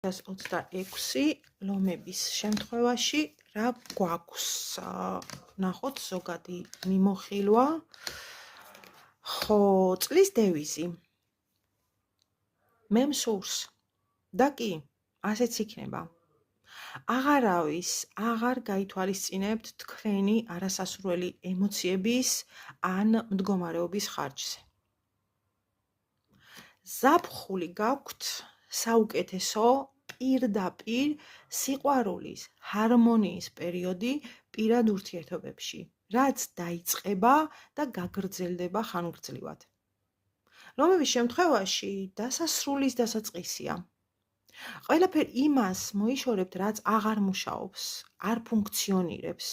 2026 ლომების შემთხვევაში რა გვაქვს? ნახოთ ზოგადი მიმოხილვა. ხო, წლის დევიზი. მე მსურს და კი, ასეც იქნება. აღარავის აღარ გაითვალისწინებთ თქვენი არასასურველი ემოციების ან მდგომარეობის ხარჯზე. ზაფხული გაქვთ საუკეთესო პირდაპირ სიყვარულის, ჰარმონიის პერიოდი პირად ურთიერთობებში, რაც დაიწყება და გაგრძელდება ხანგრძლივად. ლომების შემთხვევაში დასასრულის დასაწყისია. ყველაფერ იმას მოიშორებთ, რაც აღარ მუშაობს, არ ფუნქციონირებს.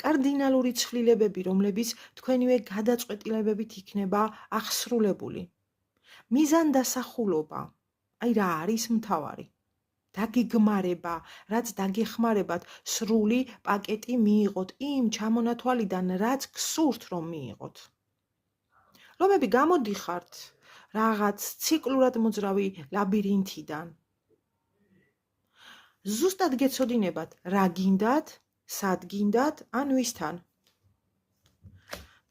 კარდინალური ცვლილებები, რომლებიც თქვენივე გადაწყვეტილებებით იქნება აღსრულებული. მიზანდასახულობა, აი რა არის მთავარი. დაგეგმარება, რაც დაგეხმარებათ სრული პაკეტი მიიღოთ იმ ჩამონათვალიდან, რაც გსურთ რომ მიიღოთ. ლომები გამოდიხართ რაღაც ციკლურად მოძრავი ლაბირინთიდან. ზუსტად გეცოდინებათ რა გინდათ, სად გინდათ ან ვისთან.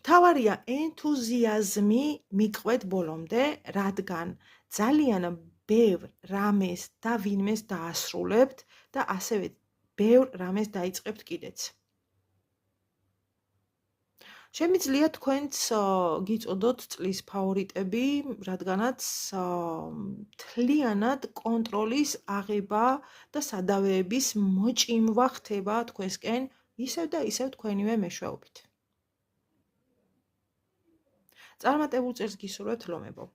მთავარია ენთუზიაზმი მიყვეთ ბოლომდე, რადგან ძალიან ბევრ რამეს და ვინმეს დაასრულებთ და ასევე ბევრ რამეს დაიწყებთ კიდეც. შემიძლია თქვენც გიწოდოთ წლის ფავორიტები, რადგანაც მთლიანად კონტროლის აღება და სადავეების მოჭიმვა ხდება თქვენსკენ ისევ და ისევ თქვენივე მეშვეობით. წარმატებულ წელს გისურვებთ ლომებო.